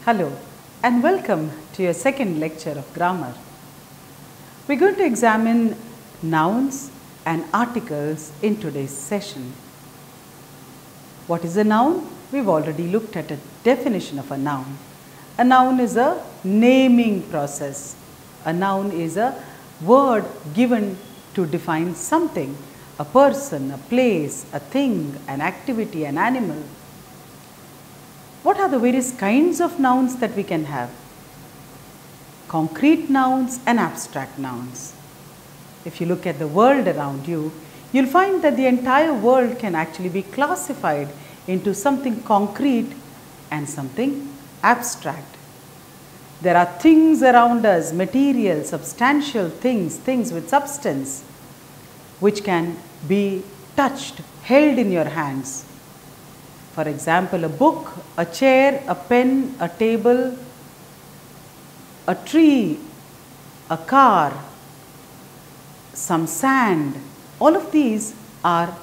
Hello and welcome to your second lecture of grammar. We are going to examine nouns and articles in today's session. What is a noun? We have already looked at a definition of a noun. A noun is a naming process. A noun is a word given to define something, a person, a place, a thing, an activity, an animal. What are the various kinds of nouns that we can have? Concrete nouns and abstract nouns. If you look at the world around you, you'll find that the entire world can actually be classified into something concrete and something abstract. There are things around us, material, substantial things, things with substance, which can be touched, held in your hands. For example, a book, a chair, a pen, a table, a tree, a car, some sand, all of these are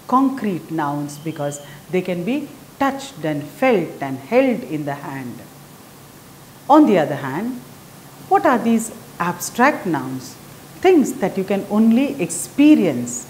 concrete nouns because they can be touched and felt and held in the hand. On the other hand, what are these abstract nouns? Things that you can only experience.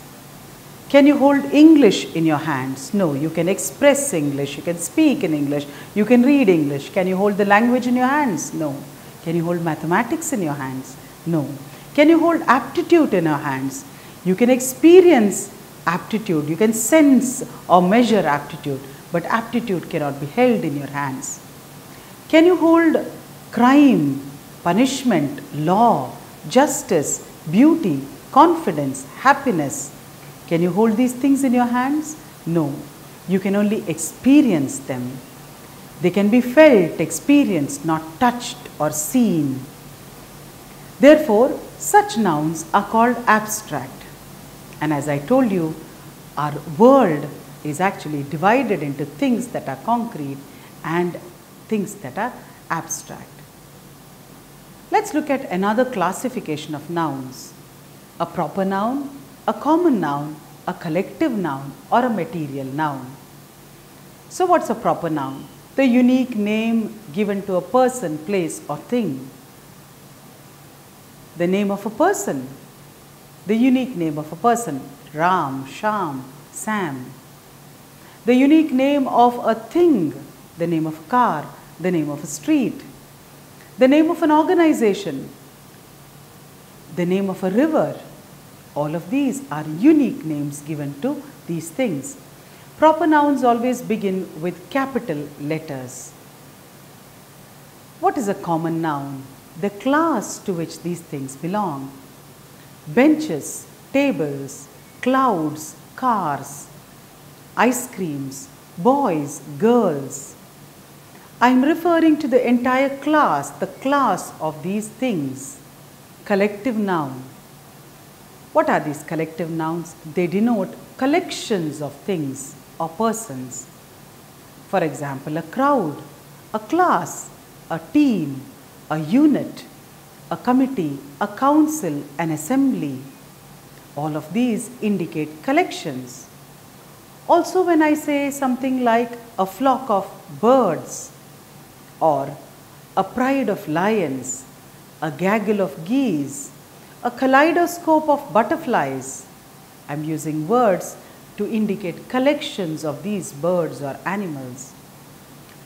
Can you hold English in your hands? No. You can express English, you can speak in English, you can read English. Can you hold the language in your hands? No. Can you hold mathematics in your hands? No. Can you hold aptitude in your hands? You can experience aptitude, you can sense or measure aptitude, but aptitude cannot be held in your hands. Can you hold crime, punishment, law, justice, beauty, confidence, happiness? Can you hold these things in your hands? No. You can only experience them. They can be felt, experienced, not touched or seen. Therefore, such nouns are called abstract. And as I told you, our world is actually divided into things that are concrete and things that are abstract. Let's look at another classification of nouns. A proper noun, a common noun, a collective noun, or a material noun. So what's a proper noun? The unique name given to a person, place, or thing. The name of a person, the unique name of a person, Ram, Sham, Sam. The unique name of a thing, the name of a car, the name of a street. The name of an organization, the name of a river. All of these are unique names given to these things. Proper nouns always begin with capital letters. What is a common noun? The class to which these things belong. Benches, tables, clouds, cars, ice creams, boys, girls. I am referring to the entire class, the class of these things. Collective noun. What are these collective nouns? They denote collections of things or persons. For example, a crowd, a class, a team, a unit, a committee, a council, an assembly. All of these indicate collections. Also, when I say something like a flock of birds or a pride of lions, a gaggle of geese, a kaleidoscope of butterflies, I am using words to indicate collections of these birds or animals.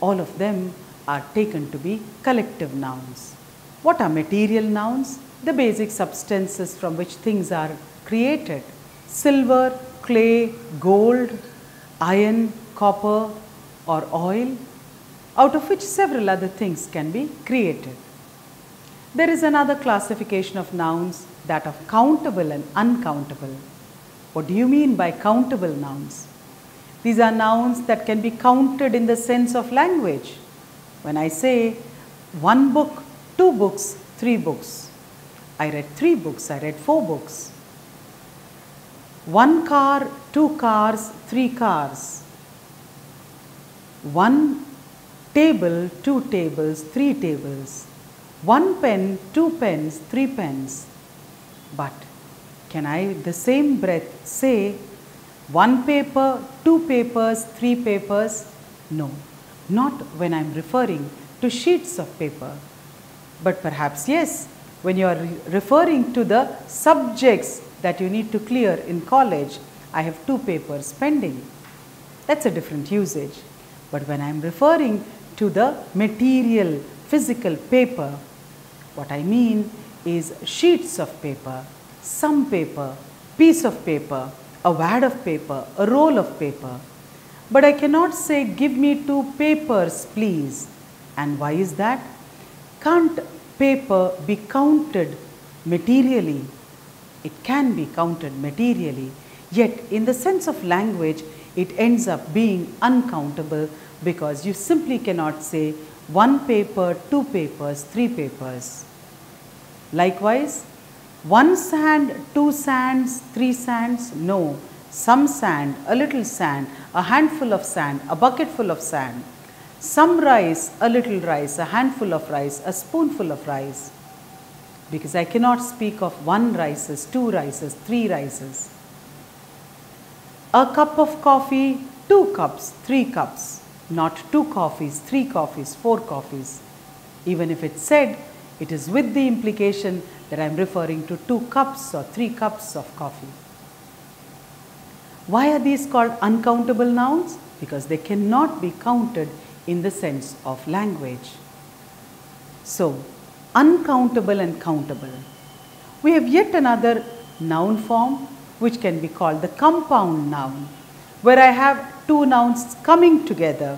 All of them are taken to be collective nouns. What are material nouns? The basic substances from which things are created. Silver, clay, gold, iron, copper, or oil, out of which several other things can be created. There is another classification of nouns, that of countable and uncountable. What do you mean by countable nouns? These are nouns that can be counted in the sense of language. When I say 1 book, 2 books, 3 books. I read 3 books, I read 4 books. 1 car, 2 cars, 3 cars. 1 table, 2 tables, 3 tables. 1 pen, 2 pens, 3 pens. But can I the same breath say 1 paper, 2 papers, 3 papers? No. not when I am referring to sheets of paper. But perhaps yes, when you are referring to the subjects that you need to clear in college, I have 2 papers pending. That's a different usage. But when I am referring to the material, physical paper, what I mean is sheets of paper, some paper, piece of paper, a wad of paper, a roll of paper. But I cannot say, give me 2 papers, please. And why is that? Can't paper be counted materially? It can be counted materially, yet in the sense of language, it ends up being uncountable because you simply cannot say 1 paper, 2 papers, 3 papers. Likewise, 1 sand, 2 sands, 3 sands, no. Some sand, a little sand, a handful of sand, a bucket full of sand. Some rice, a little rice, a handful of rice, a spoonful of rice. Because I cannot speak of 1 rices, 2 rices, 3 rices. A cup of coffee, 2 cups, 3 cups. Not 2 coffees, 3 coffees, 4 coffees. Even if it's said, it is with the implication that I am referring to 2 cups or 3 cups of coffee. Why are these called uncountable nouns? Because they cannot be counted in the sense of language. So, uncountable and countable. We have yet another noun form which can be called the compound noun, where I have 2 nouns coming together,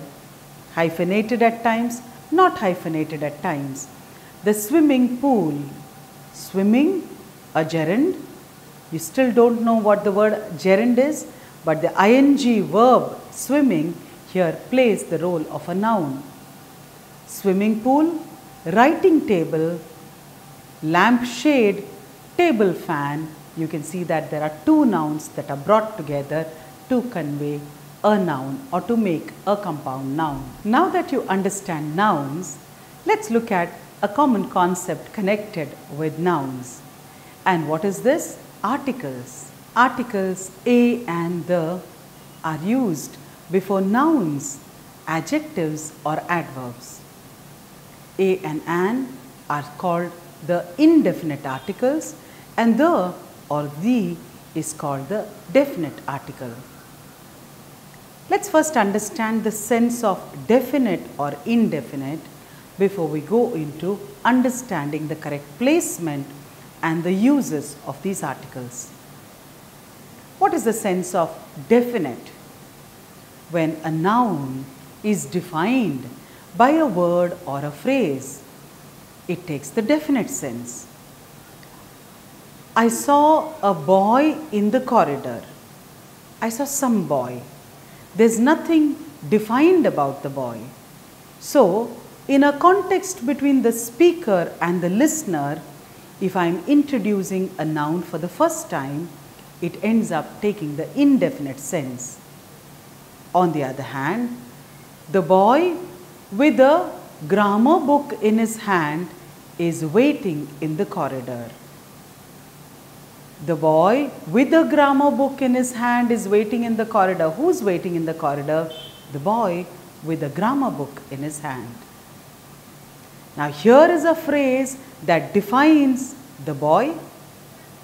hyphenated at times, not hyphenated at times. The swimming pool, swimming, a gerund. You still don't know what the word gerund is, but the ing verb swimming here plays the role of a noun. Swimming pool, writing table, lampshade, table fan. You can see that there are 2 nouns that are brought together to convey a noun or to make a compound noun. Now that you understand nouns, let's look at a common concept connected with nouns. And what is this? Articles. Articles a and the are used before nouns, adjectives or adverbs. A and an are called the indefinite articles and the or the is called the definite article. Let's first understand the sense of definite or indefinite before we go into understanding the correct placement and the uses of these articles. What is the sense of definite? When a noun is defined by a word or a phrase, it takes the definite sense. I saw a boy in the corridor. I saw some boy. There's nothing defined about the boy. So, in a context between the speaker and the listener, if I am introducing a noun for the first time, it ends up taking the indefinite sense. On the other hand, the boy with a grammar book in his hand is waiting in the corridor. The boy with a grammar book in his hand is waiting in the corridor. Who's waiting in the corridor? The boy with a grammar book in his hand. Now here is a phrase that defines the boy.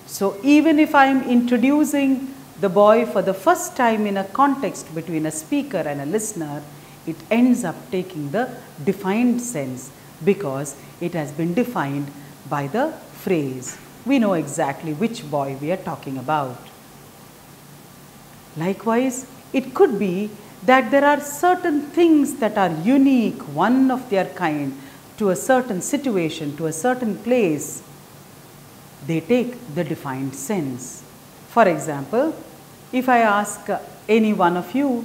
So even if I am introducing the boy for the first time in a context between a speaker and a listener, it ends up taking the defined sense because it has been defined by the phrase. We know exactly which boy we are talking about. Likewise, it could be that there are certain things that are unique, one of their kind, to a certain situation, to a certain place. They take the defined sense. For example, if I ask any one of you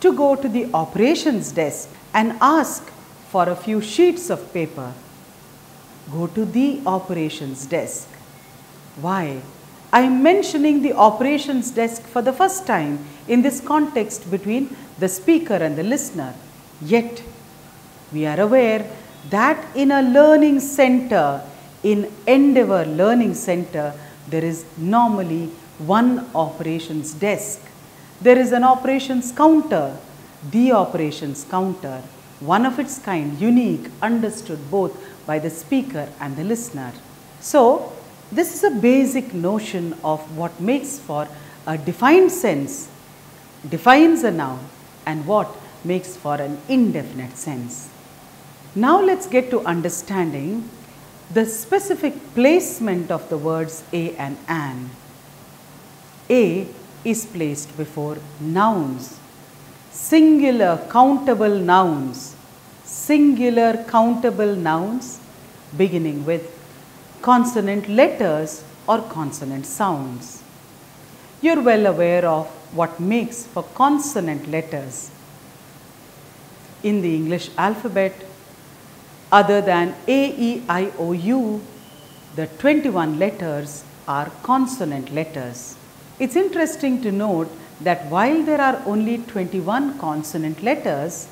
to go to the operations desk and ask for a few sheets of paper, go to the operations desk. Why? I am mentioning the operations desk for the first time in this context between the speaker and the listener. Yet, we are aware that in a learning center, in Endeavour Learning Center, there is normally one operations desk. There is an operations counter, the operations counter, one of its kind, unique, understood both by the speaker and the listener. So, this is a basic notion of what makes for a defined sense, defines a noun, and what makes for an indefinite sense. Now, let's get to understanding the specific placement of the words a and an. A is placed before nouns, singular countable nouns, beginning with consonant letters or consonant sounds. You are well aware of what makes for consonant letters. In the English alphabet, other than A, E, I, O, U, the 21 letters are consonant letters. It's interesting to note that while there are only 21 consonant letters,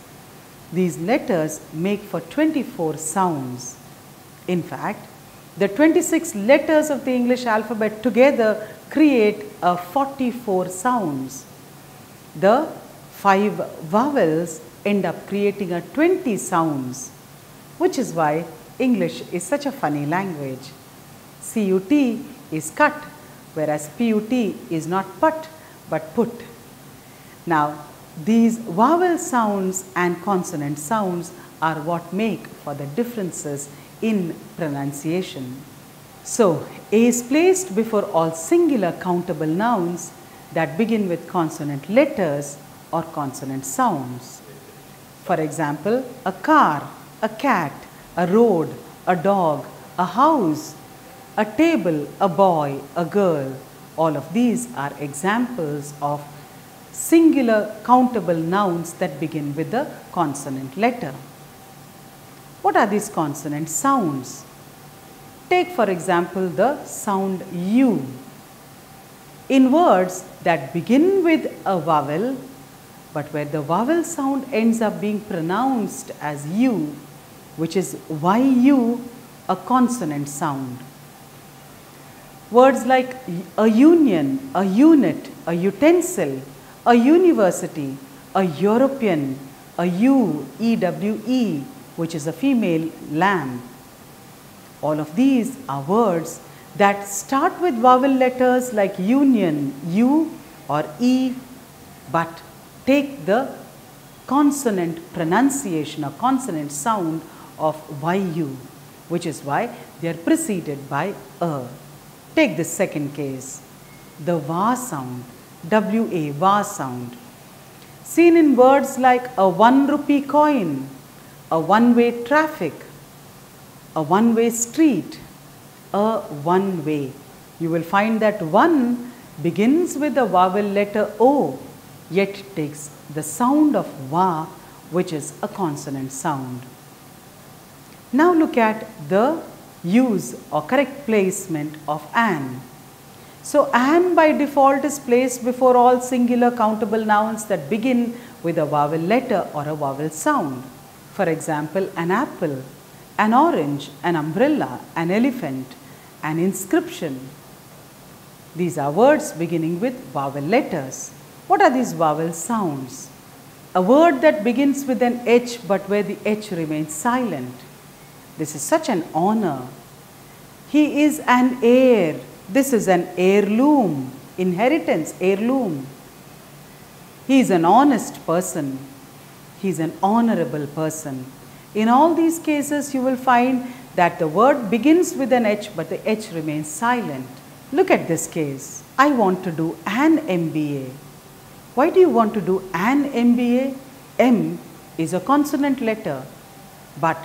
these letters make for 24 sounds. In fact, the 26 letters of the English alphabet together create 44 sounds. The 5 vowels end up creating 20 sounds, which is why English is such a funny language. CUT is cut, whereas PUT is not put but put. Now, these vowel sounds and consonant sounds are what make for the differences in pronunciation. So, A is placed before all singular countable nouns that begin with consonant letters or consonant sounds. For example, a car, a cat, a road, a dog, a house, a table, a boy, a girl. All of these are examples of singular countable nouns that begin with the consonant letter. What are these consonant sounds? Take for example the sound U. In words that begin with a vowel, but where the vowel sound ends up being pronounced as U, which is YU, a consonant sound. Words like a union, a unit, a utensil, a university, a European, a EWE, which is a female lamb. All of these are words that start with vowel letters like union, U or E, but take the consonant pronunciation or consonant sound of YU, which is why they are preceded by a. Take the second case, the VA sound, WA, VA sound, seen in words like a 1 rupee coin, a one-way traffic, a one-way street, a one-way. You will find that one begins with the vowel letter O, yet takes the sound of VA, which is a consonant sound. Now look at the use or correct placement of an. So, an by default is placed before all singular countable nouns that begin with a vowel letter or a vowel sound. For example, an apple, an orange, an umbrella, an elephant, an inscription. These are words beginning with vowel letters. What are these vowel sounds? A word that begins with an H but where the H remains silent. This is such an honor. He is an heir. This is an heirloom, inheritance, heirloom. He is an honest person. He is an honorable person. In all these cases, you will find that the word begins with an H, but the H remains silent. Look at this case. I want to do an MBA. Why do you want to do an MBA? M is a consonant letter, but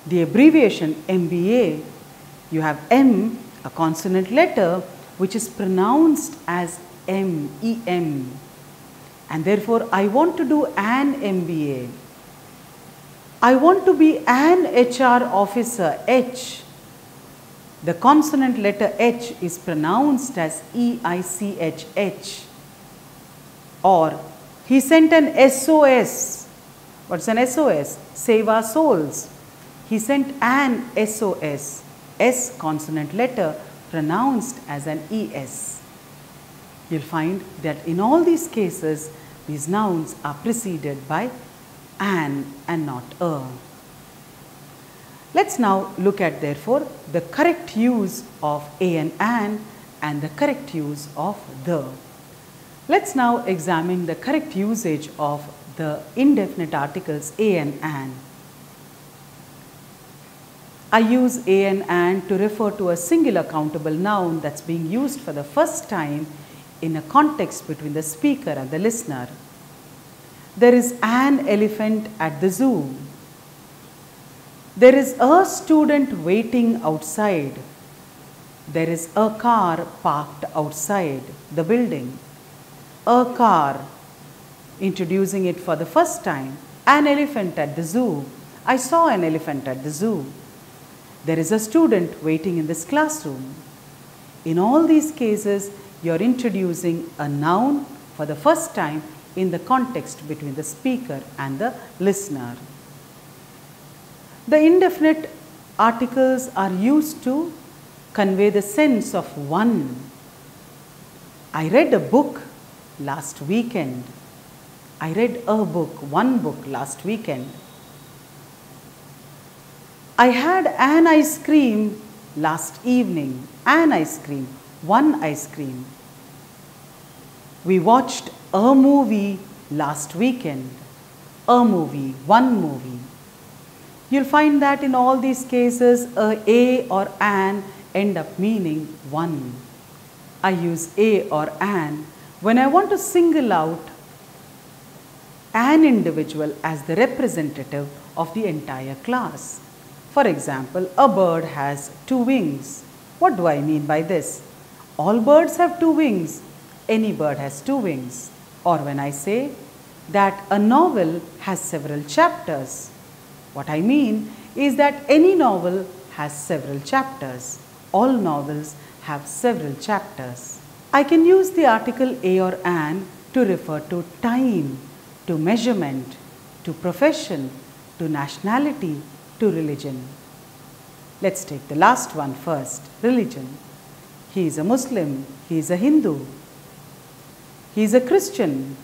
the abbreviation MBA, you have M, a consonant letter, which is pronounced as M, EM. And therefore, I want to do an MBA. I want to be an HR officer, H. The consonant letter H is pronounced as EICH. Or, he sent an SOS. What's an SOS? Save our souls. He sent an SOS. S consonant letter pronounced as an ES. You'll find that in all these cases, these nouns are preceded by an and not a. Let's now look at therefore the correct use of a and an and the correct use of the. Let's now examine the correct usage of the indefinite articles a and an. I use a and an to refer to a singular countable noun that's being used for the first time in a context between the speaker and the listener. There is an elephant at the zoo. There is a student waiting outside. There is a car parked outside the building. A car, introducing it for the first time. An elephant at the zoo. I saw an elephant at the zoo. There is a student waiting in this classroom. In all these cases, you are introducing a noun for the first time in the context between the speaker and the listener. The indefinite articles are used to convey the sense of one. I read a book last weekend. I read a book, one book last weekend. I had an ice cream last evening. An ice cream, one ice cream. We watched a movie last weekend. A movie, one movie. You'll find that in all these cases, a or an end up meaning one. I use a or an when I want to single out an individual as the representative of the entire class. For example, a bird has two wings. What do I mean by this? All birds have two wings. Any bird has two wings. Or when I say that a novel has several chapters, what I mean is that any novel has several chapters. All novels have several chapters. I can use the article a or an to refer to time, to measurement, to profession, to nationality, to religion. Let's take the last one first, religion. He is a Muslim, he is a Hindu, he is a Christian.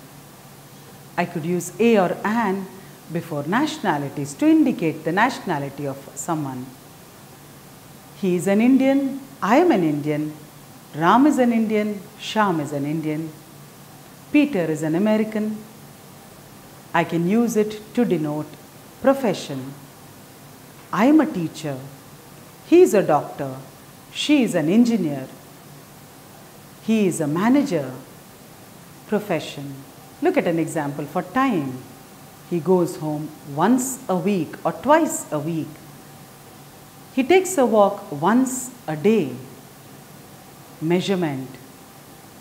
I could use a or an before nationalities to indicate the nationality of someone. He is an Indian, I am an Indian, Ram is an Indian, Shyam is an Indian, Peter is an American. I can use it to denote profession. I am a teacher, he is a doctor, she is an engineer, he is a manager. Profession. Look at an example for time. He goes home once a week or twice a week. He takes a walk once a day. Measurement.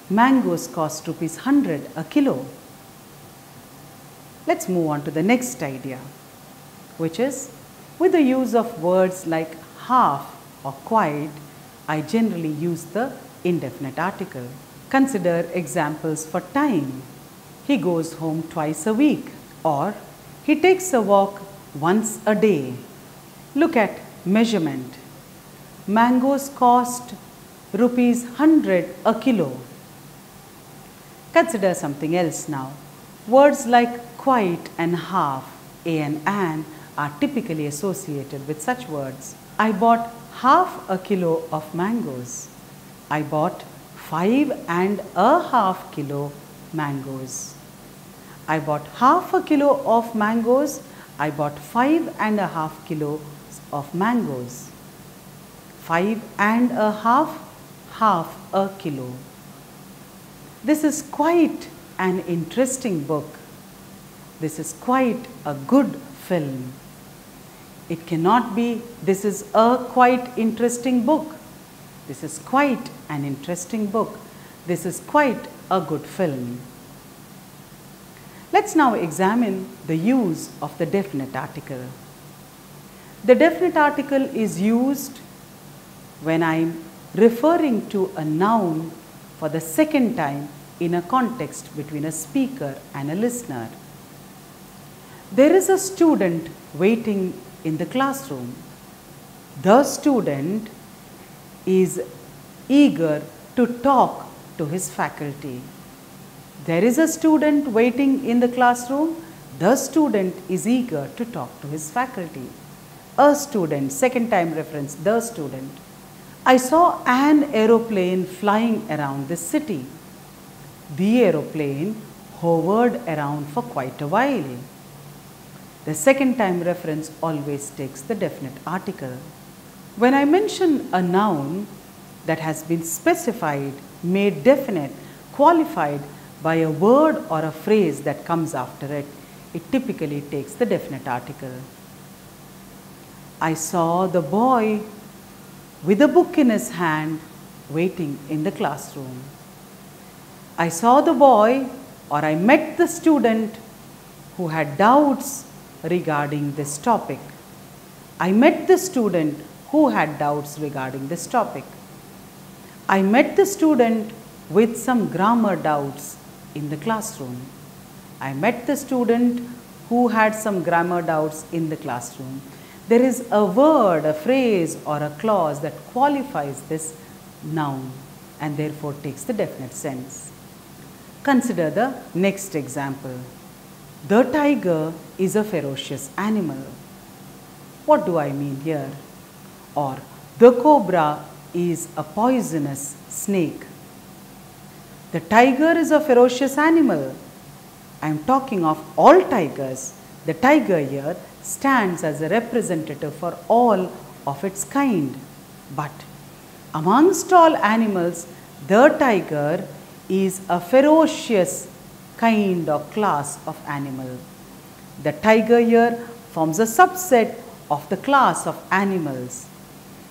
Mangoes cost ₹100 a kilo. Let's move on to the next idea, which is with the use of words like half or quite, I generally use the indefinite article. Consider examples for time. He goes home twice a week, or he takes a walk once a day. Look at measurement. Mangoes cost ₹100 a kilo. Consider something else now. Words like quite and half, a and an are typically associated with such words. I bought half a kilo of mangoes. I bought 5.5 kilo mangoes. I bought half a kilo of mangoes. I bought 5.5 kilos of mangoes. 5.5, half a kilo. This is quite an interesting book. This is quite a good film. It cannot be, this is a quite interesting book. This is quite an interesting book. This is quite a good film. Let's now examine the use of the definite article. The definite article is used when I'm referring to a noun for the second time in a context between a speaker and a listener. There is a student waiting in the classroom. The student is eager to talk to his faculty. There is a student waiting in the classroom. The student is eager to talk to his faculty. A student, second time reference, the student. I saw an aeroplane flying around the city. The aeroplane hovered around for quite a while. The second time reference always takes the definite article. When I mention a noun that has been specified, made definite, qualified by a word or a phrase that comes after it, it typically takes the definite article. I saw the boy with a book in his hand waiting in the classroom. I saw the boy, or I met the student who had doubts regarding this topic. I met the student who had doubts regarding this topic. I met the student with some grammar doubts in the classroom. I met the student who had some grammar doubts in the classroom. There is a word, a phrase or a clause that qualifies this noun and therefore takes the definite sense. Consider the next example. The tiger is a ferocious animal. What do I mean here? Or the cobra is a poisonous snake. The tiger is a ferocious animal. I am talking of all tigers. The tiger here stands as a representative for all of its kind. But amongst all animals, the tiger is a ferocious kind or class of animal. The tiger here forms a subset of the class of animals.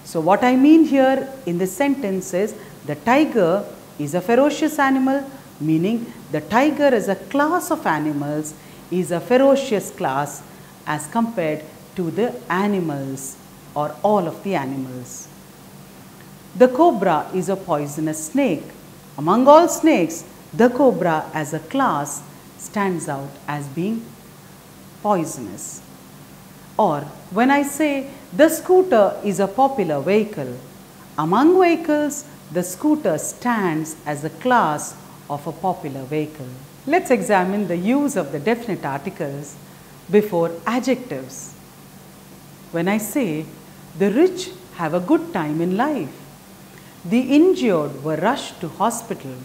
So what I mean here in this sentence is the tiger is a ferocious animal, meaning the tiger as a class of animals is a ferocious class as compared to the animals or all of the animals. The cobra is a poisonous snake. Among all snakes, the cobra as a class stands out as being poisonous. Or when I say the scooter is a popular vehicle, among vehicles, the scooter stands as a class of a popular vehicle. Let's examine the use of the definite articles before adjectives. When I say the rich have a good time in life, the injured were rushed to hospital,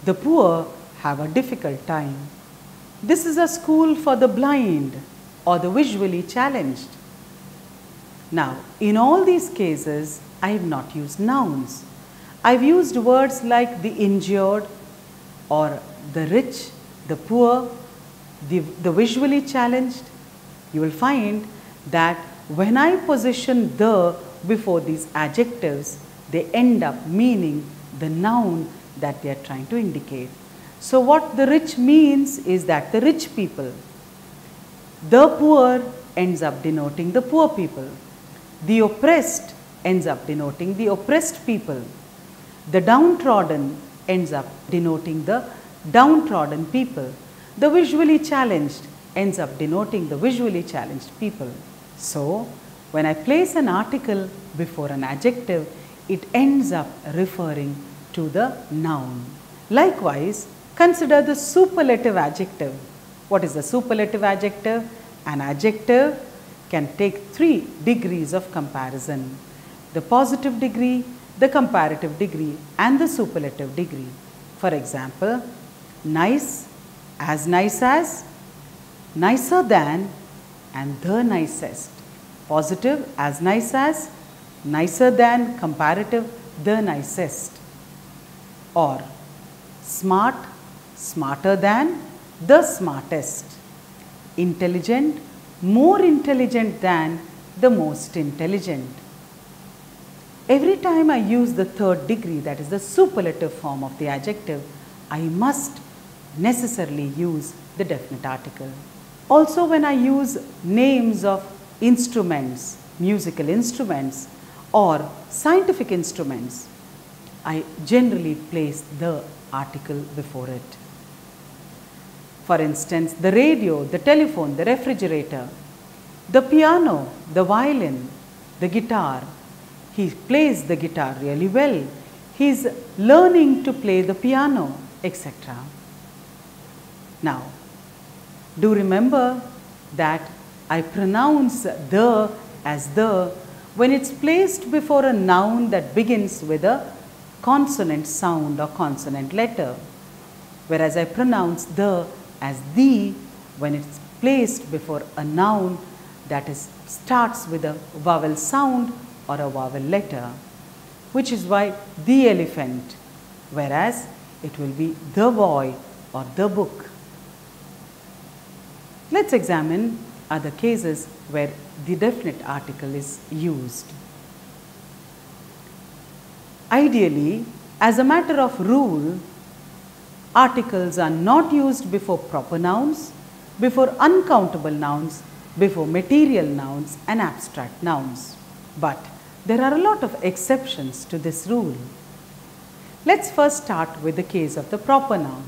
the poor have a difficult time, this is a school for the blind or the visually challenged. Now, in all these cases, I have not used nouns. I have used words like the injured or the rich, the poor, the visually challenged. You will find that when I position the before these adjectives, they end up meaning the noun that they are trying to indicate. So what the rich means is that the rich people. The poor ends up denoting the poor people. The oppressed ends up denoting the oppressed people. The downtrodden ends up denoting the downtrodden people. The visually challenged ends up denoting the visually challenged people. So, when I place an article before an adjective, it ends up referring to the noun. Likewise, consider the superlative adjective. What is the superlative adjective? An adjective can take 3 degrees of comparison: the positive degree, the comparative degree, and the superlative degree. For example, nice as, nicer than, and the nicest. Positive as, nicer than, comparative, the nicest. Or smart, smarter than, the smartest. Intelligent, more intelligent than, the most intelligent. Every time I use the 3rd degree, that is the superlative form of the adjective, I must necessarily use the definite article. Also, when I use names of instruments, musical instruments or scientific instruments, I generally place the article before it. For instance, the radio, the telephone, the refrigerator, the piano, the violin, the guitar. He plays the guitar really well. He is learning to play the piano, etc. Now, Do remember that I pronounce the as the when it's placed before a noun that begins with a consonant sound or consonant letter, whereas I pronounce the as the when it's placed before a noun that starts with a vowel sound or a vowel letter, which is why the elephant, whereas it will be the boy or the book. Let's examine other cases where the definite article is used. Ideally, as a matter of rule, articles are not used before proper nouns, before uncountable nouns, before material nouns and abstract nouns. But there are a lot of exceptions to this rule. Let's first start with the case of the proper noun.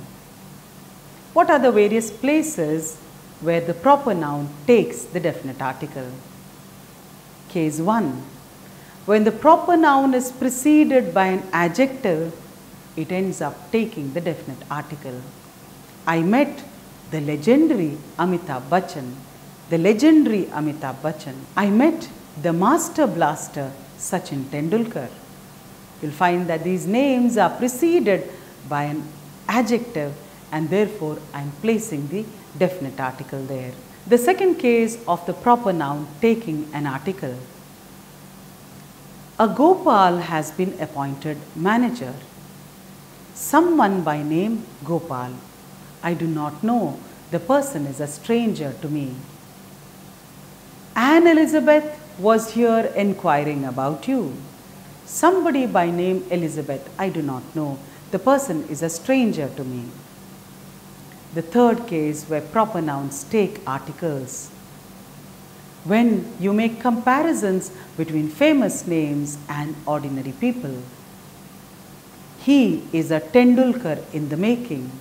What are the various places where the proper noun takes the definite article? Case 1. When the proper noun is preceded by an adjective, it ends up taking the definite article. I met the legendary Amitabh Bachchan. The legendary Amitabh Bachchan. I met the master blaster Sachin Tendulkar. You'll find that these names are preceded by an adjective and therefore I am placing the definite article there. The second case of the proper noun taking an article. A Gopal has been appointed manager. Someone by name Gopal. I do not know. The person is a stranger to me. Anne Elizabeth was here inquiring about you. Somebody by name Elizabeth, I do not know. The person is a stranger to me. The third case where proper nouns take articles. When you make comparisons between famous names and ordinary people. He is a Tendulkar in the making.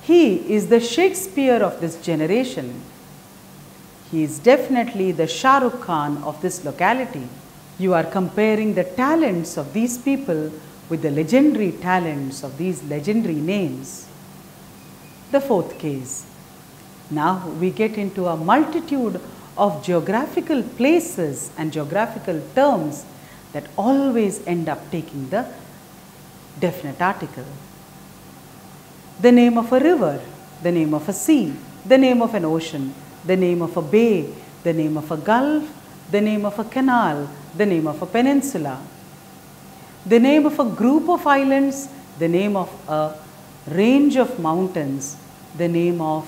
He is the Shakespeare of this generation. He is definitely the Shah Rukh Khan of this locality. You are comparing the talents of these people with the legendary talents of these legendary names. The fourth case. Now we get into a multitude of geographical places and geographical terms that always end up taking the definite article. The name of a river, the name of a sea, the name of an ocean, the name of a bay, the name of a gulf, the name of a canal, the name of a peninsula, the name of a group of islands, the name of a range of mountains, the name of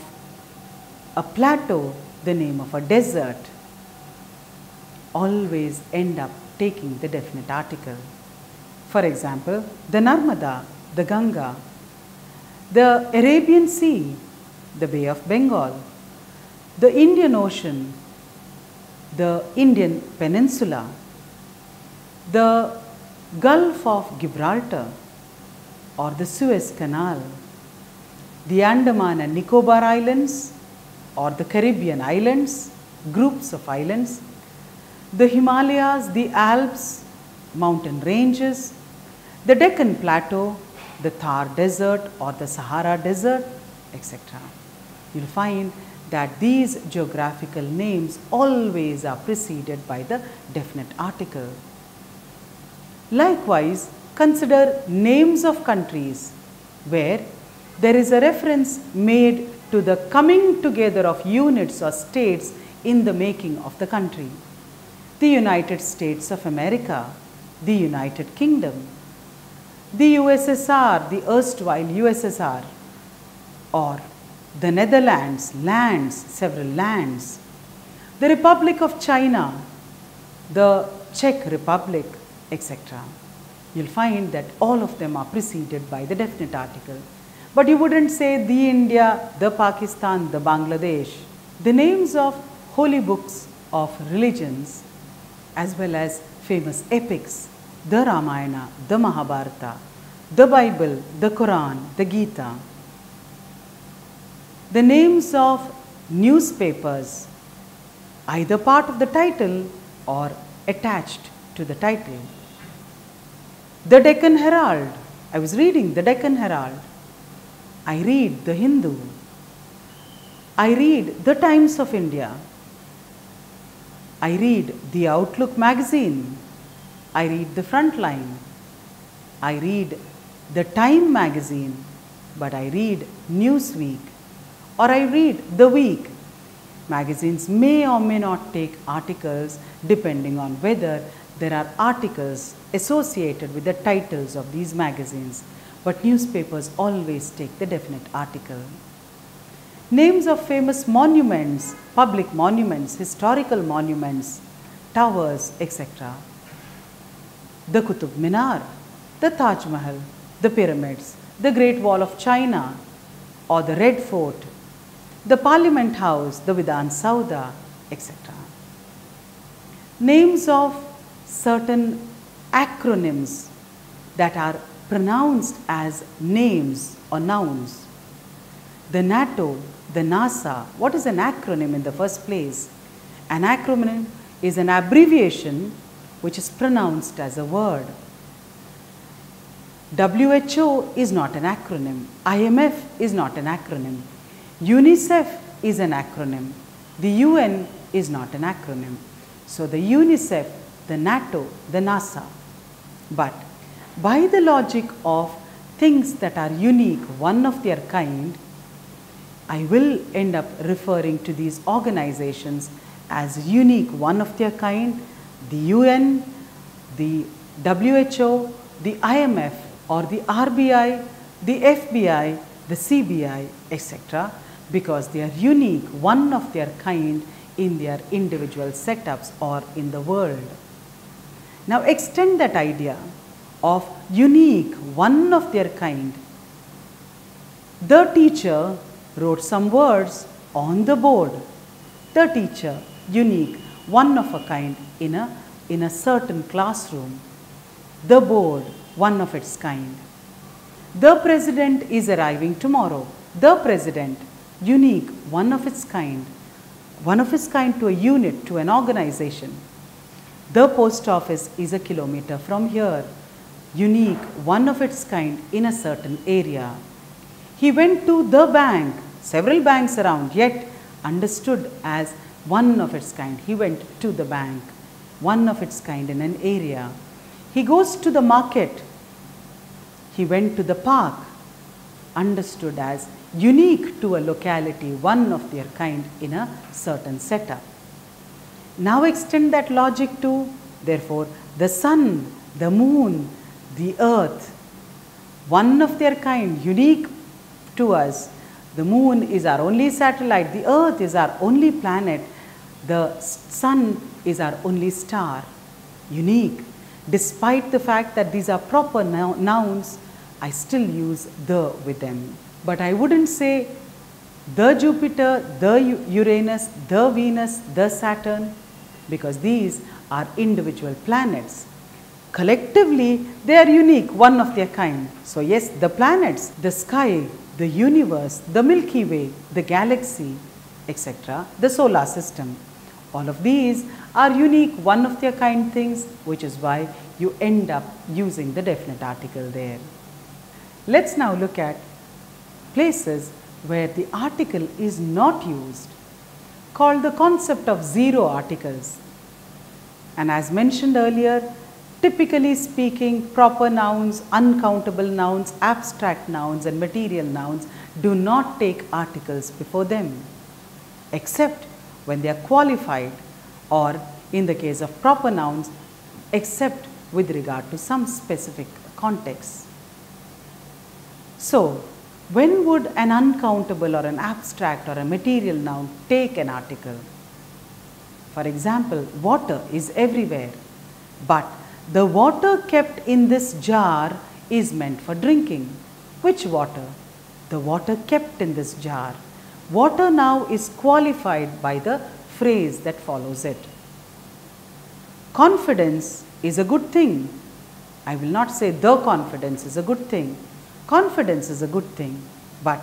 a plateau, the name of a desert, always end up taking the definite article. For example, the Narmada, the Ganga, the Arabian Sea, the Bay of Bengal, the Indian Ocean, the Indian Peninsula, the Gulf of Gibraltar or the Suez Canal, the Andaman and Nicobar Islands or the Caribbean Islands, groups of islands, the Himalayas, the Alps, mountain ranges, the Deccan Plateau, the Thar Desert or the Sahara Desert, etc. You'll find that these geographical names always are preceded by the definite article. Likewise, consider names of countries where there is a reference made to the coming together of units or states in the making of the country. The United States of America, the United Kingdom, the USSR, the erstwhile USSR, or the Netherlands, lands, several lands, the Republic of China, the Czech Republic, etc. You'll find that all of them are preceded by the definite article. But you wouldn't say the India, the Pakistan, the Bangladesh. The names of holy books of religions as well as famous epics, the Ramayana, the Mahabharata, the Bible, the Quran, the Gita. The names of newspapers, either part of the title or attached to the title. The Deccan Herald, I was reading the Deccan Herald. I read the Hindu. I read the Times of India. I read the Outlook magazine. I read the Frontline. I read the Time magazine, but I read Newsweek, or I read The Week. Magazines may or may not take articles depending on whether there are articles associated with the titles of these magazines, but newspapers always take the definite article. Names of famous monuments, public monuments, historical monuments, towers, etc. The Qutub Minar, the Taj Mahal, the pyramids, the Great Wall of China, or the Red Fort, the Parliament House, the Vidhan Sauda, etc. Names of certain acronyms that are pronounced as names or nouns. The NATO, the NASA. What is an acronym in the first place? An acronym is an abbreviation which is pronounced as a word. WHO is not an acronym. IMF is not an acronym. UNICEF is an acronym. The UN is not an acronym. So the UNICEF, the NATO, the NASA. But by the logic of things that are unique, one of their kind, I will end up referring to these organizations as unique, one of their kind, the UN, the WHO, the IMF, or the RBI, the FBI, the CBI, etc., because they are unique, one of their kind in their individual setups or in the world. Now extend that idea of unique, one of their kind. The teacher wrote some words on the board. The teacher, unique, one of a kind in a certain classroom. The board, one of its kind. The president is arriving tomorrow. The president, unique, one of its kind to a unit, to an organization. The post office is a kilometer from here. Unique, one of its kind in a certain area. He went to the bank, several banks around, yet understood as one of its kind. He went to the bank, one of its kind in an area. He goes to the market. He went to the park, understood as unique to a locality, one of their kind in a certain setup. Now extend that logic to, therefore, the sun, the moon, the earth, one of their kind, unique to us. The moon is our only satellite, the earth is our only planet, the sun is our only star, unique. Despite the fact that these are proper nouns, I still use the with them. But I wouldn't say the Jupiter, the Uranus, the Venus, the Saturn, because these are individual planets. Collectively, they are unique, one of their kind. So yes, the planets, the sky, the universe, the Milky Way, the galaxy, etc., the solar system. All of these are unique, one of their kind things, which is why you end up using the definite article there. Let's now look at places where the article is not used, called the concept of zero articles. And as mentioned earlier, typically speaking, proper nouns, uncountable nouns, abstract nouns and material nouns do not take articles before them, except when they are qualified, or in the case of proper nouns, except with regard to some specific context. So, when would an uncountable or an abstract or a material noun take an article? For example, water is everywhere, but the water kept in this jar is meant for drinking. Which water? The water kept in this jar. Water now is qualified by the phrase that follows it. Confidence is a good thing. I will not say the confidence is a good thing. Confidence is a good thing, but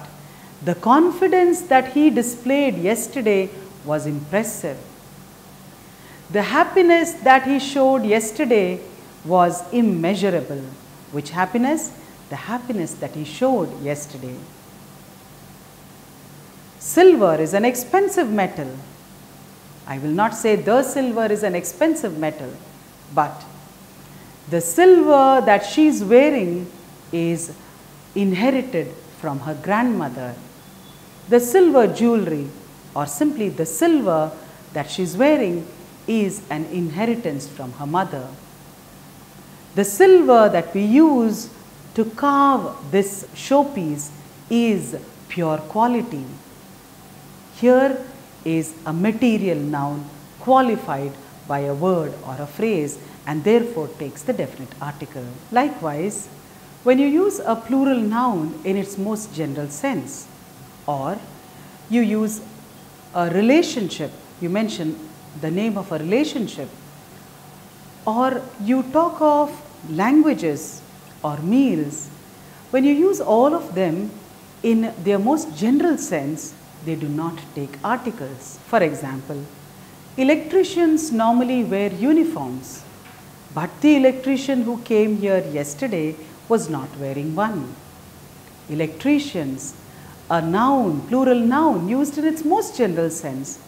the confidence that he displayed yesterday was impressive. The happiness that he showed yesterday was immeasurable. Which happiness? The happiness that he showed yesterday. Silver is an expensive metal. I will not say the silver is an expensive metal, but the silver that she is wearing is inherited from her grandmother. The silver jewelry, or simply the silver that she is wearing, is an inheritance from her mother. The silver that we use to carve this showpiece is pure quality. Here is a material noun qualified by a word or a phrase and therefore takes the definite article. Likewise, when you use a plural noun in its most general sense, or you use a relationship, you mention the name of a relationship, or you talk of languages or meals, when you use all of them in their most general sense, they do not take articles. For example, electricians normally wear uniforms, but the electrician who came here yesterday was not wearing one. Electricians, a noun, plural noun used in its most general sense,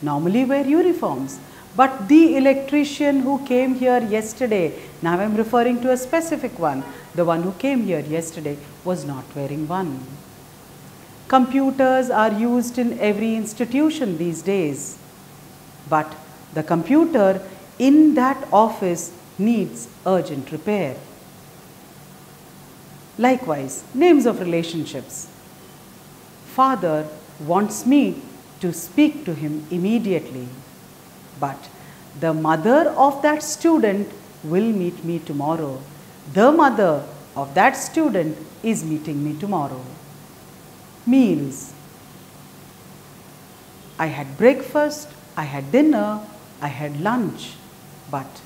normally wear uniforms, but the electrician who came here yesterday, now I am referring to a specific one, the one who came here yesterday was not wearing one. Computers are used in every institution these days, but the computer in that office needs urgent repair. Likewise, names of relationships. Father wants me to speak to him immediately, but the mother of that student will meet me tomorrow. The mother of that student is meeting me tomorrow. Meals. I had breakfast, I had dinner, I had lunch, but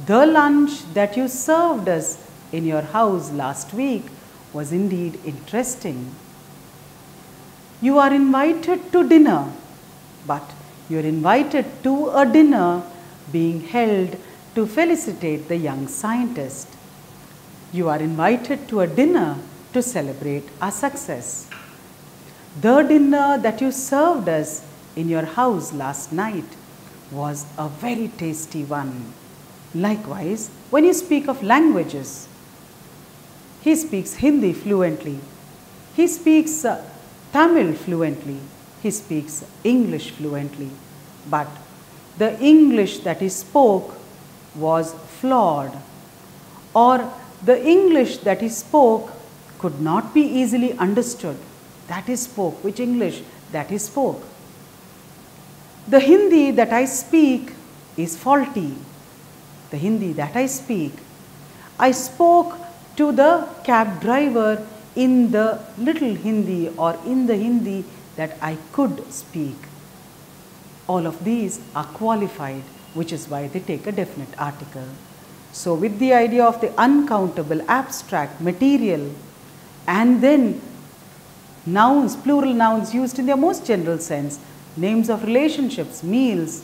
the lunch that you served us in your house last week was indeed interesting. You are invited to dinner, but you are invited to a dinner being held to felicitate the young scientist. You are invited to a dinner to celebrate our success. The dinner that you served us in your house last night was a very tasty one. Likewise, when you speak of languages, he speaks Hindi fluently, he speaks Tamil fluently, he speaks English fluently, but the English that he spoke was flawed, or the English that he spoke could not be easily understood. That he spoke, which English that he spoke. The Hindi that I speak is faulty. The Hindi that I speak, I spoke to the cab driver in the little Hindi or in the Hindi that I could speak. All of these are qualified, which is why they take a definite article. So with the idea of the uncountable, abstract, material, and then nouns, plural nouns used in their most general sense, names of relationships, meals.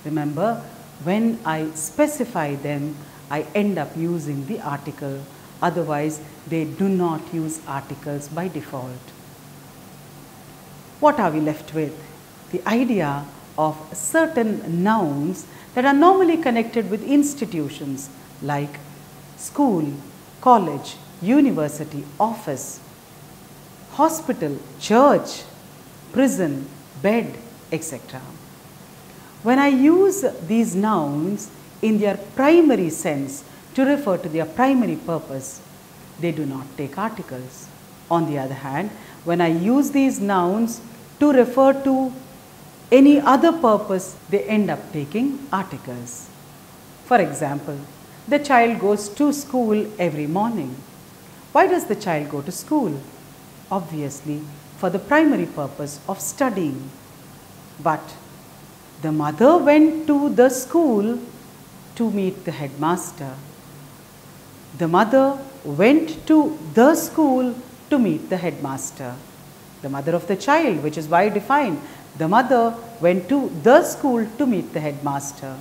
Remember, when I specify them, I end up using the article. Otherwise, they do not use articles by default. What are we left with? The idea of certain nouns that are normally connected with institutions like school, college, university, office, hospital, church, prison, bed, etc. When I use these nouns in their primary sense to refer to their primary purpose, they do not take articles. On the other hand, when I use these nouns to refer to any other purpose, they end up taking articles. For example, the child goes to school every morning. Why does the child go to school? Obviously, for the primary purpose of studying. But the mother went to the school to meet the headmaster. The mother went to the school to meet the headmaster. The mother of the child, which is why defined. The mother went to the school to meet the headmaster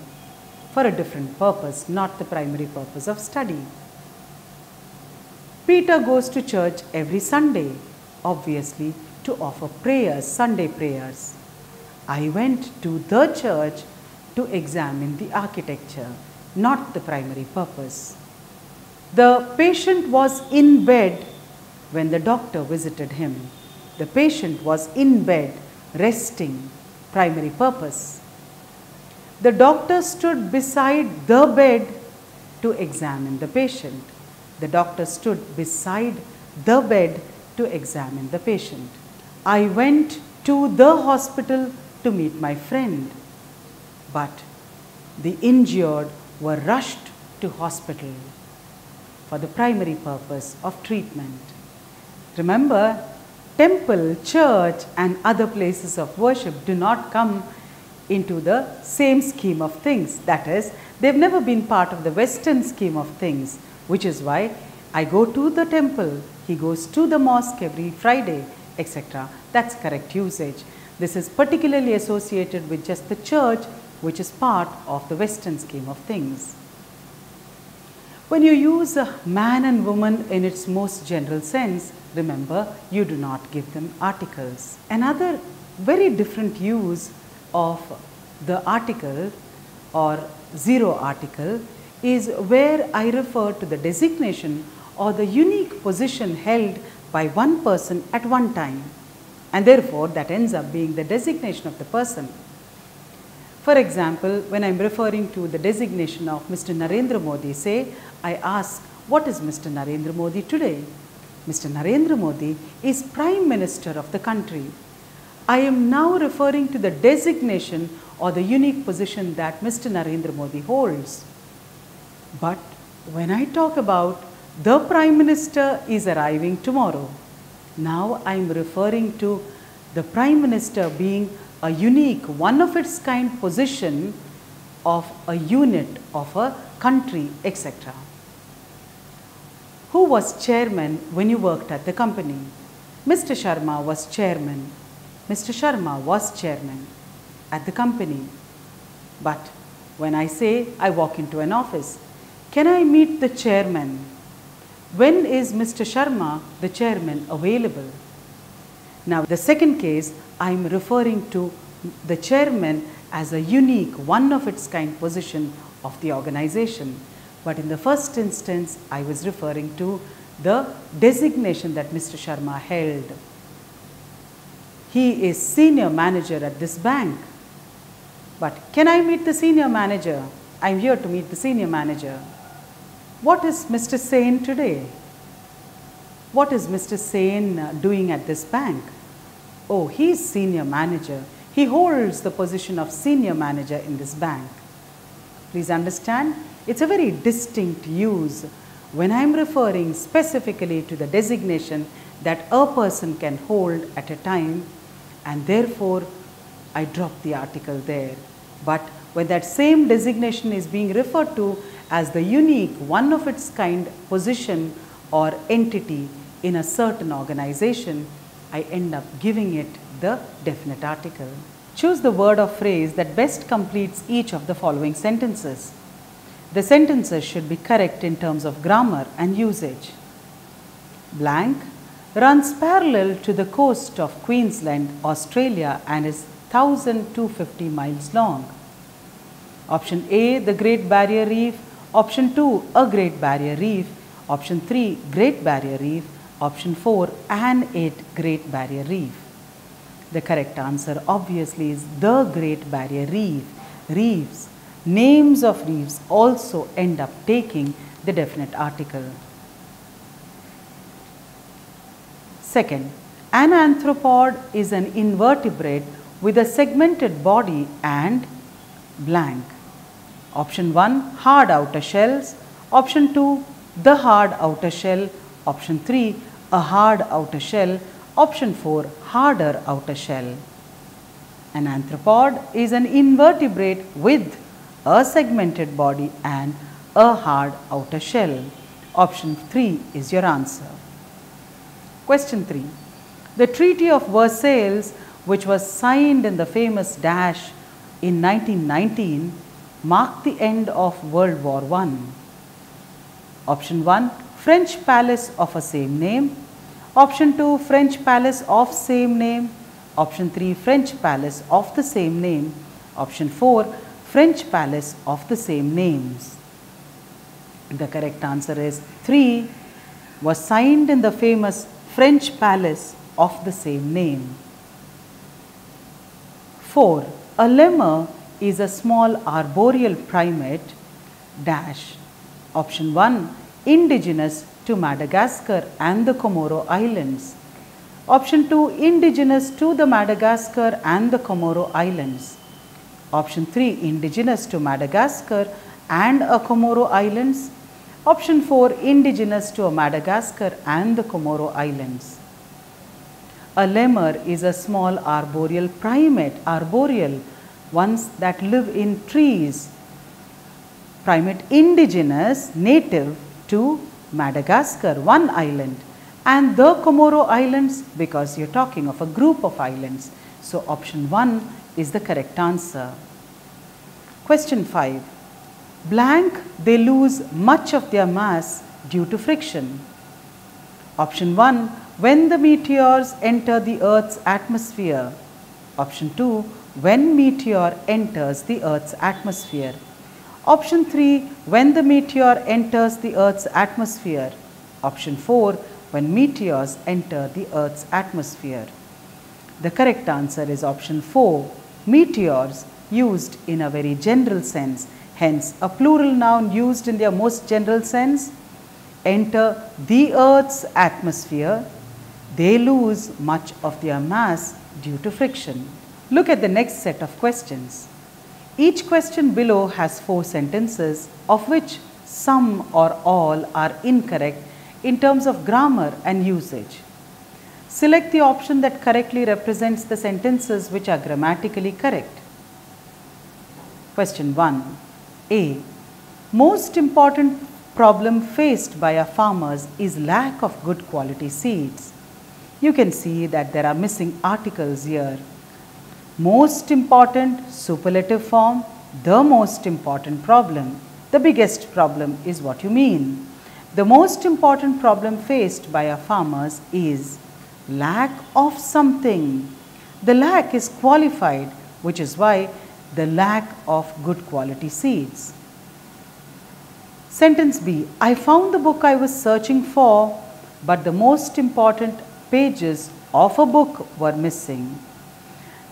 for a different purpose, not the primary purpose of study. Peter goes to church every Sunday. Obviously, to offer prayers, Sunday prayers. I went to the church to examine the architecture, not the primary purpose. The patient was in bed when the doctor visited him. The patient was in bed, resting, primary purpose. The doctor stood beside the bed to examine the patient. The doctor stood beside the bed to examine the patient. I went to the hospital to meet my friend, but the injured were rushed to hospital for the primary purpose of treatment. Remember, temple, church and other places of worship do not come into the same scheme of things. That is, they've never been part of the Western scheme of things, which is why I go to the temple, he goes to the mosque every Friday, etc. That's correct usage. This is particularly associated with just the church, which is part of the Western scheme of things. When you use man and woman in its most general sense, remember, you do not give them articles. Another very different use of the article or zero article is where I refer to the designation or the unique position held by one person at one time, and therefore that ends up being the designation of the person. For example, when I am referring to the designation of Mr. Narendra Modi, say I ask, what is Mr. Narendra Modi today? Mr. Narendra Modi is Prime Minister of the country. I am now referring to the designation or the unique position that Mr. Narendra Modi holds. But when I talk about the Prime Minister is arriving tomorrow, now I am referring to the Prime Minister being a unique, one of its kind position of a unit of a country, etc. Who was chairman when you worked at the company? Mr. Sharma was chairman. Mr. Sharma was chairman at the company. But when I say I walk into an office, can I meet the chairman? When is Mr. Sharma, the chairman, available? Now, the second case, I am referring to the chairman as a unique, one of its kind position of the organization. But in the first instance, I was referring to the designation that Mr. Sharma held. He is senior manager at this bank. But can I meet the senior manager? I am here to meet the senior manager. What is Mr. Sen today? What is Mr. Sen doing at this bank? Oh, he is senior manager. He holds the position of senior manager in this bank. Please understand, it's a very distinct use when I am referring specifically to the designation that a person can hold at a time, and therefore I drop the article there. But when that same designation is being referred to as the unique, one of its kind position or entity in a certain organization, I end up giving it the definite article. Choose the word or phrase that best completes each of the following sentences. The sentences should be correct in terms of grammar and usage. Blank runs parallel to the coast of Queensland, Australia, and is 1,250 miles long. Option A, the Great Barrier Reef. Option 2, a Great Barrier Reef. Option 3, Great Barrier Reef. Option 4, an 8 Great Barrier Reef. The correct answer obviously is the Great Barrier Reef. Reefs, names of reefs also end up taking the definite article. Second, an arthropod is an invertebrate with a segmented body and blank. Option 1, hard outer shells. Option 2, the hard outer shell. Option 3, a hard outer shell. Option 4, harder outer shell. An arthropod is an invertebrate with a segmented body and a hard outer shell. Option 3 is your answer. Question 3. The Treaty of Versailles, which was signed in the famous dash in 1919, marked the end of World War I. Option 1, French palace of a same name. Option 2, French palace of same name. Option 3, French palace of the same name. Option 4, French palace of the same names. The correct answer is 3, was signed in the famous French palace of the same name. 4. A lemur is a small arboreal primate dash. Option 1, indigenous to Madagascar and the Comoro Islands. Option 2, indigenous to the Madagascar and the Comoro Islands. Option 3, indigenous to Madagascar and a Comoro Islands. Option 4, indigenous to Madagascar and the Comoro Islands. A lemur is a small arboreal primate, arboreal, ones that live in trees. Primate indigenous, native to Madagascar, one island, and the Comoro Islands because you're talking of a group of islands. So option 1 is the correct answer. Question 5. Blank, they lose much of their mass due to friction. Option 1, when the meteors enter the Earth's atmosphere. Option 2, when meteor enters the Earth's atmosphere. Option 3, when the meteor enters the Earth's atmosphere. Option 4, when meteors enter the Earth's atmosphere. The correct answer is option 4, meteors, used in a very general sense. Hence, a plural noun used in their most general sense. Enter the Earth's atmosphere. They lose much of their mass due to friction. Look at the next set of questions. Each question below has 4 sentences, of which some or all are incorrect in terms of grammar and usage. Select the option that correctly represents the sentences which are grammatically correct. Question 1. A. Most important problem faced by our farmers is lack of good quality seeds. You can see that there are missing articles here. Most important, superlative form, the most important problem. The biggest problem is what you mean. The most important problem faced by our farmers is lack of something. The lack is qualified, which is why the lack of good quality seeds. Sentence B. I found the book I was searching for, but the most important pages of a book were missing.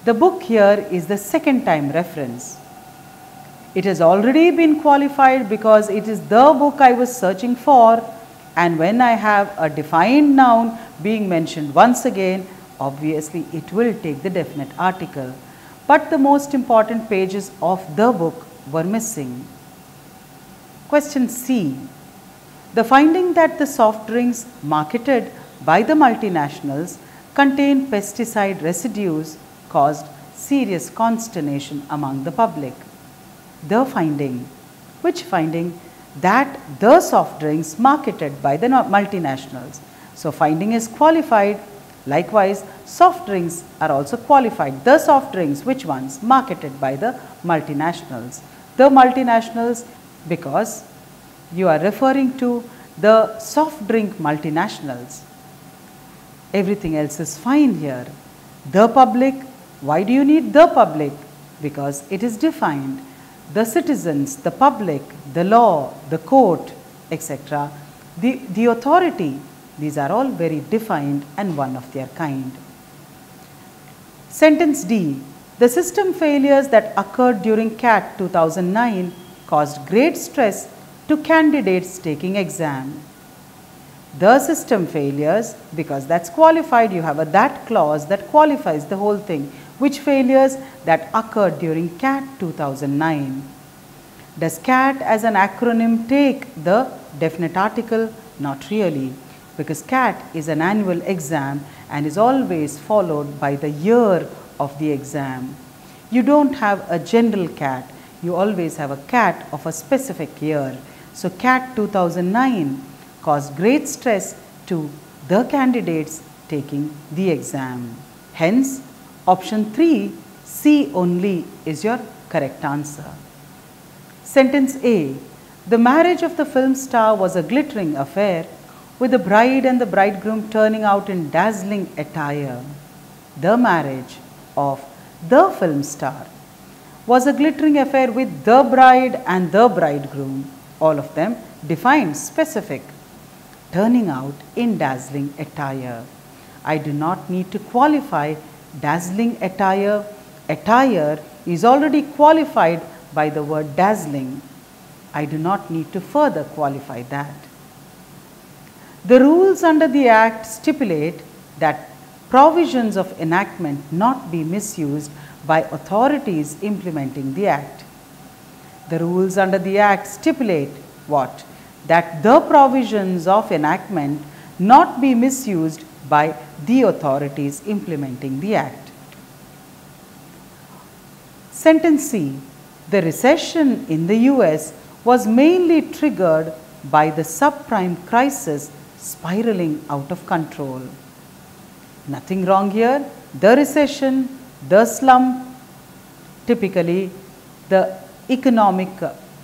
The book here is the second time reference. It has already been qualified because it is the book I was searching for, and when I have a defined noun being mentioned once again, obviously it will take the definite article. But the most important pages of the book were missing. Question C. The finding that the soft drinks marketed by the multinationals contain pesticide residues caused serious consternation among the public. The finding. Which finding? That the soft drinks marketed by the multinationals. So finding is qualified. Likewise, soft drinks are also qualified. The soft drinks, which ones? Marketed by the multinationals. The multinationals, because you are referring to the soft drink multinationals. Everything else is fine here. The public, why do you need the public? Because it is defined. The citizens, the public, the law, the court, etc. The authority, these are all very defined and one of their kind. Sentence D. The system failures that occurred during CAT 2009 caused great stress to candidates taking exam. The system failures, because that's qualified, you have a that clause that qualifies the whole thing. Which failures? That occurred during CAT 2009. Does CAT as an acronym take the definite article? Not really, because CAT is an annual exam and is always followed by the year of the exam. You don't have a general CAT, you always have a CAT of a specific year. So CAT 2009 caused great stress to the candidates taking the exam. Hence, option 3, C only is your correct answer. Sentence A. The marriage of the film star was a glittering affair with the bride and the bridegroom turning out in dazzling attire. The marriage of the film star was a glittering affair with the bride and the bridegroom, all of them defined, specific, turning out in dazzling attire. I do not need to qualify dazzling attire. Attire is already qualified by the word dazzling. I do not need to further qualify that. The rules under the Act stipulate that provisions of enactment not be misused by authorities implementing the Act. The rules under the Act stipulate what? That the provisions of enactment not be misused by the authorities implementing the Act. Sentence C. The recession in the US was mainly triggered by the subprime crisis spiraling out of control. Nothing wrong here. The recession, the slump, typically the economic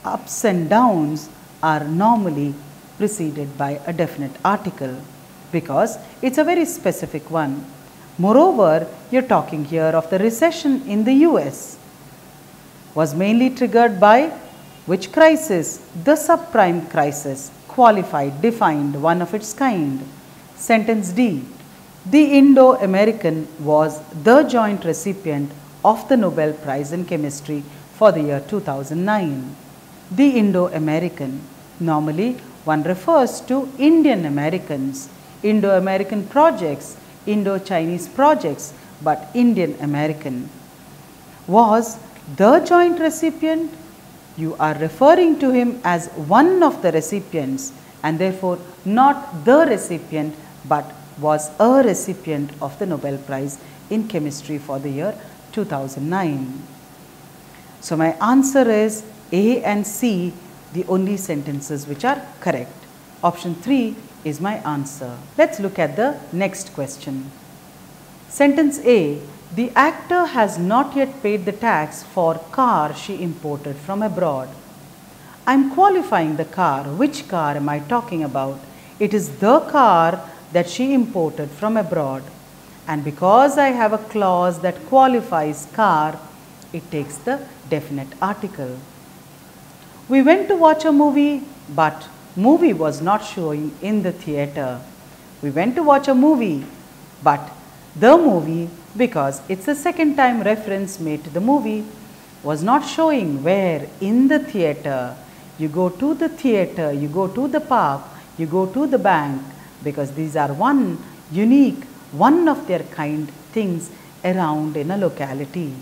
ups and downs are normally preceded by a definite article because it's a very specific one. Moreover, you're talking here of the recession in the US was mainly triggered by which crisis? The subprime crisis, qualified, defined, one of its kind. Sentence D. The Indo-American was the joint recipient of the Nobel Prize in Chemistry for the year 2009. The Indo-American. Normally, one refers to Indian Americans, Indo-American projects, Indo-Chinese projects, but Indian American. Was the joint recipient? You are referring to him as one of the recipients and therefore not the recipient but was a recipient of the Nobel Prize in Chemistry for the year 2009. So, my answer is A and C, the only sentences which are correct. Option 3 is my answer. Let's look at the next question. Sentence A. The actor has not yet paid the tax for car she imported from abroad. I am qualifying the car. Which car am I talking about? It is the car that she imported from abroad. And because I have a clause that qualifies car, it takes the definite article. We went to watch a movie, but movie was not showing in the theatre. We went to watch a movie, but the movie, because it's the second time reference made to the movie, was not showing where? In the theatre. You go to the theatre, you go to the park, you go to the bank, because these are one unique, one of their kind things around in a locality.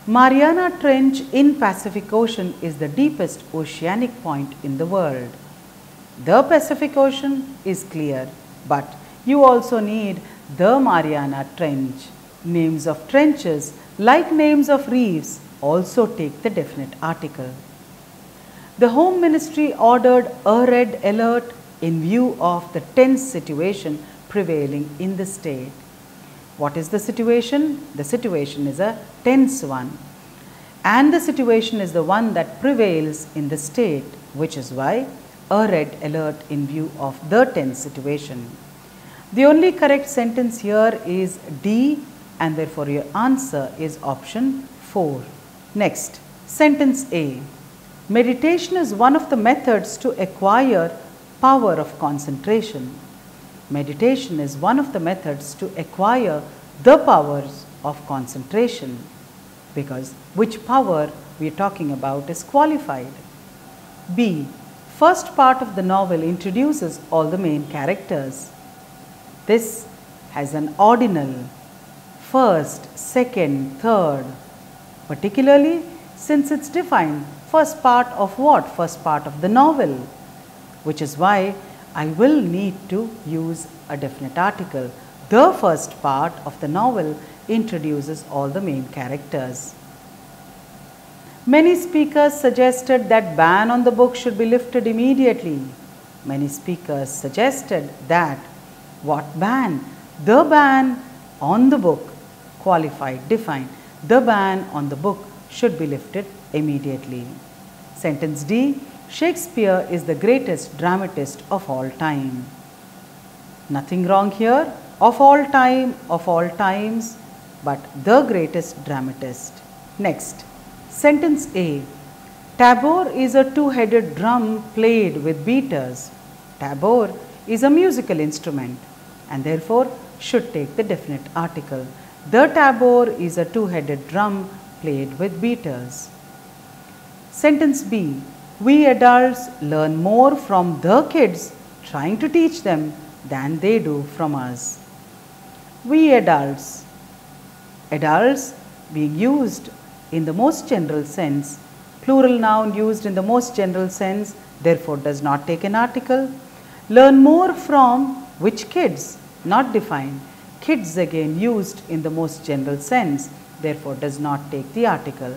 Mariana Trench in Pacific Ocean is the deepest oceanic point in the world. The Pacific Ocean is clear, but you also need the Mariana Trench. Names of trenches, like names of reefs, also take the definite article. The Home Ministry ordered a red alert in view of the tense situation prevailing in the state. What is the situation? The situation is a tense one. And the situation is the one that prevails in the state, which is why a red alert in view of the tense situation. The only correct sentence here is D, and therefore your answer is option 4. Next, sentence A. Meditation is one of the methods to acquire power of concentration. Meditation is one of the methods to acquire the powers of concentration, because which power we are talking about is qualified. B. First part of the novel introduces all the main characters. This has an ordinal, first, second, third, particularly since it's defined first part of what? First part of the novel, which is why I will need to use a definite article. The first part of the novel introduces all the main characters. Many speakers suggested that ban on the book should be lifted immediately. Many speakers suggested that what ban? The ban on the book, qualified, defined. The ban on the book should be lifted immediately. Sentence D. Shakespeare is the greatest dramatist of all time. Nothing wrong here, of all time, of all times, but the greatest dramatist. Next, sentence A. Tabor is a two-headed drum played with beaters. Tabor is a musical instrument and therefore should take the definite article. The tabor is a two-headed drum played with beaters. Sentence B. We adults learn more from the kids trying to teach them than they do from us. We adults. Adults being used in the most general sense, plural noun used in the most general sense, therefore does not take an article. Learn more from which kids? Not defined. Kids again used in the most general sense, therefore does not take the article.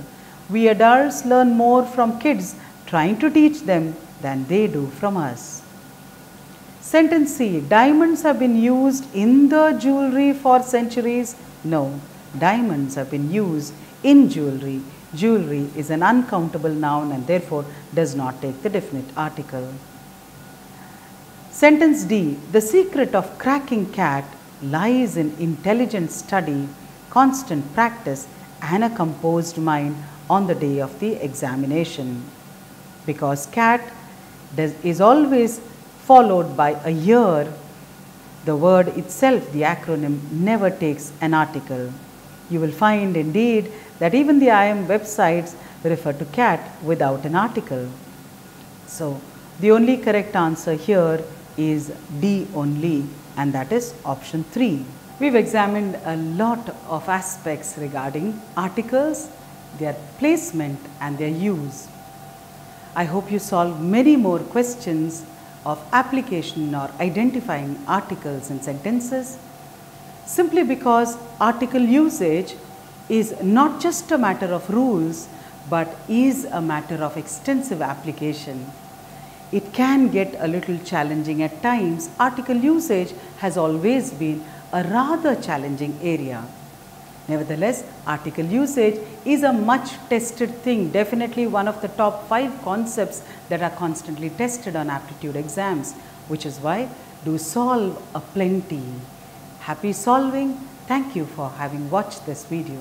We adults learn more from kids trying to teach them than they do from us. Sentence C. Diamonds have been used in the jewelry for centuries. No, diamonds have been used in jewelry. Jewelry is an uncountable noun and therefore does not take the definite article. Sentence D. The secret of cracking cat lies in intelligent study, constant practice and a composed mind on the day of the examination. Because cat is always followed by a year, the word itself, the acronym, never takes an article. You will find indeed that even the IIM websites refer to cat without an article. So, the only correct answer here is D only, and that is option 3. We've examined a lot of aspects regarding articles, their placement and their use. I hope you solve many more questions of application or identifying articles in sentences, simply because article usage is not just a matter of rules, but is a matter of extensive application. It can get a little challenging at times. Article usage has always been a rather challenging area. Nevertheless, article usage is a much tested thing, definitely one of the top 5 concepts that are constantly tested on aptitude exams, which is why do solve a plenty. Happy solving. Thank you for having watched this video.